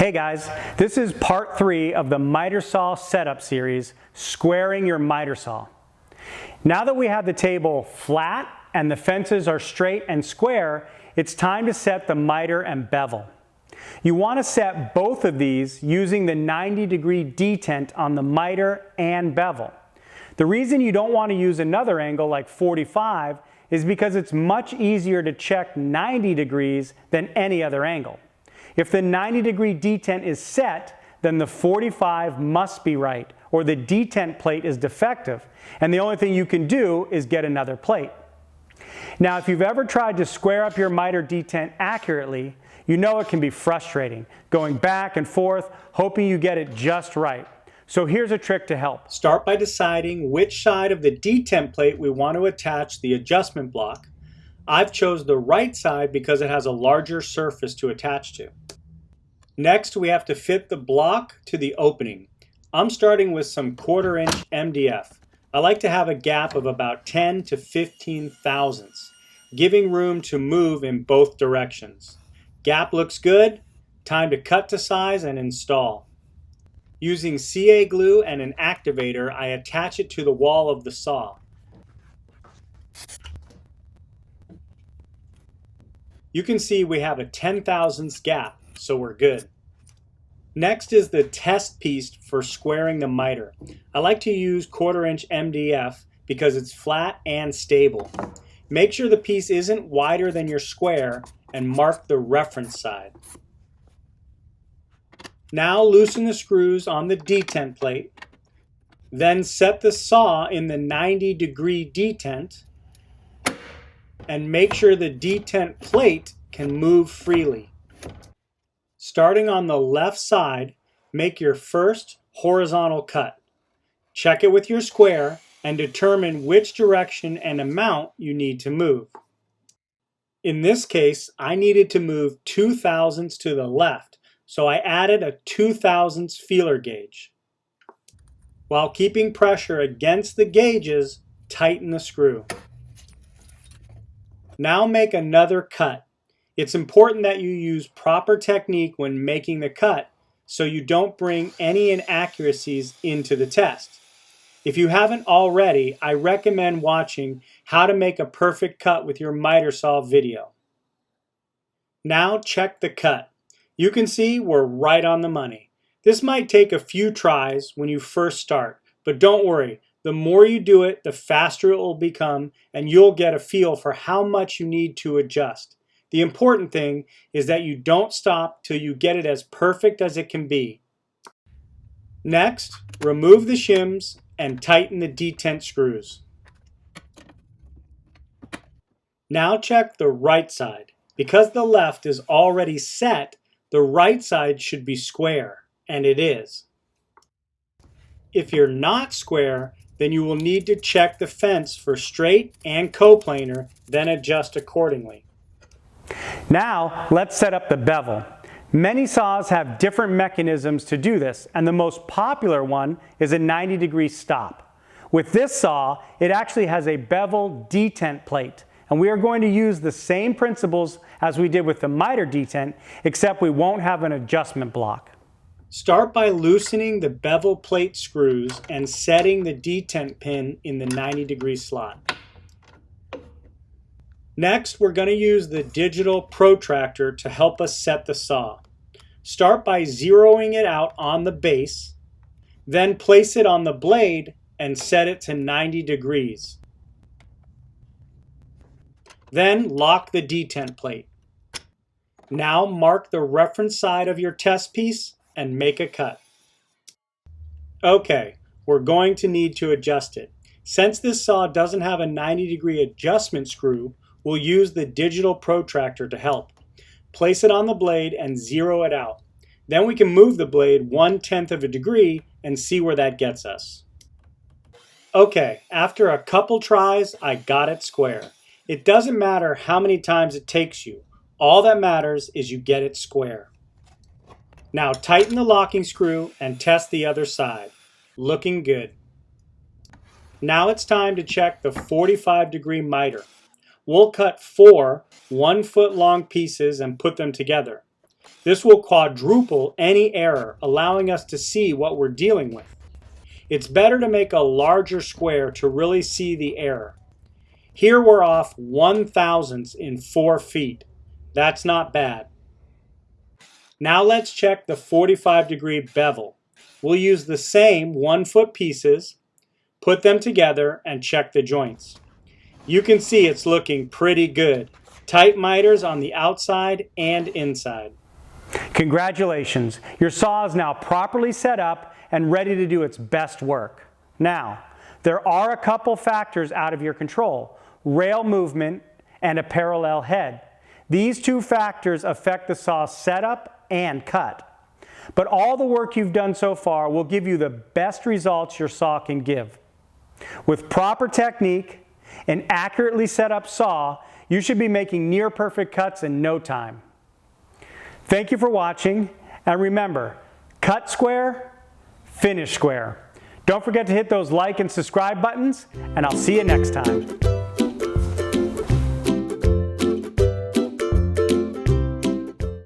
Hey guys, this is part 3 of the miter saw setup series, Squaring Your Miter Saw. Now that we have the table flat and the fences are straight and square, it's time to set the miter and bevel. You want to set both of these using the 90-degree detent on the miter and bevel. The reason you don't want to use another angle like 45 is because it's much easier to check 90 degrees than any other angle. If the 90-degree detent is set, then the 45 must be right, or the detent plate is defective, and the only thing you can do is get another plate. Now, if you've ever tried to square up your miter detent accurately, you know it can be frustrating, going back and forth, hoping you get it just right. So here's a trick to help. Start by deciding which side of the detent plate we want to attach the adjustment block. I've chosen the right side because it has a larger surface to attach to. Next, we have to fit the block to the opening. I'm starting with some 1/4 inch MDF. I like to have a gap of about 10 to 15 thousandths, giving room to move in both directions. Gap looks good. Time to cut to size and install. Using CA glue and an activator, I attach it to the wall of the saw. You can see we have a 10 thousandths gap, so we're good. Next is the test piece for squaring the miter. I like to use 1/4 inch MDF because it's flat and stable. Make sure the piece isn't wider than your square and mark the reference side. Now loosen the screws on the detent plate. Then set the saw in the 90-degree detent and make sure the detent plate can move freely. Starting on the left side, make your first horizontal cut. Check it with your square and determine which direction and amount you need to move. In this case, I needed to move 2 thousandths to the left, so I added a 2 thousandths feeler gauge. While keeping pressure against the gauges, tighten the screw. Now make another cut. It's important that you use proper technique when making the cut so you don't bring any inaccuracies into the test. If you haven't already, I recommend watching How to Make a Perfect Cut with Your Miter Saw video. Now check the cut. You can see we're right on the money. This might take a few tries when you first start, but don't worry. The more you do it, the faster it will become, and you'll get a feel for how much you need to adjust. The important thing is that you don't stop till you get it as perfect as it can be. Next, remove the shims and tighten the detent screws. Now check the right side. Because the left is already set, the right side should be square, and it is. If you're not square, then you will need to check the fence for straight and coplanar, then adjust accordingly. Now, let's set up the bevel. Many saws have different mechanisms to do this, and the most popular one is a 90-degree stop. With this saw, it actually has a bevel detent plate, and we are going to use the same principles as we did with the miter detent, except we won't have an adjustment block. Start by loosening the bevel plate screws and setting the detent pin in the 90-degree slot. Next, we're going to use the digital protractor to help us set the saw. Start by zeroing it out on the base, then place it on the blade and set it to 90 degrees. Then lock the detent plate. Now mark the reference side of your test piece and make a cut. Okay, we're going to need to adjust it. Since this saw doesn't have a 90-degree adjustment screw, we'll use the digital protractor to help. Place it on the blade and zero it out. Then we can move the blade 1/10 of a degree and see where that gets us. Okay, after a couple tries, I got it square. It doesn't matter how many times it takes you. All that matters is you get it square. Now tighten the locking screw and test the other side. Looking good. Now it's time to check the 45-degree miter. We'll cut 4 1-foot long pieces and put them together. This will quadruple any error, allowing us to see what we're dealing with. It's better to make a larger square to really see the error. Here we're off 1/1000th in 4 feet. That's not bad. Now let's check the 45-degree bevel. We'll use the same 1-foot pieces, put them together, and check the joints. You can see it's looking pretty good. Tight miters on the outside and inside. Congratulations! Your saw is now properly set up and ready to do its best work. Now, there are a couple factors out of your control: rail movement and a parallel head. These two factors affect the saw's setup and cut. But all the work you've done so far will give you the best results your saw can give. With proper technique, an accurately set up saw, you should be making near perfect cuts in no time. Thank you for watching, and remember, cut square, finish square. Don't forget to hit those like and subscribe buttons, and I'll see you next time.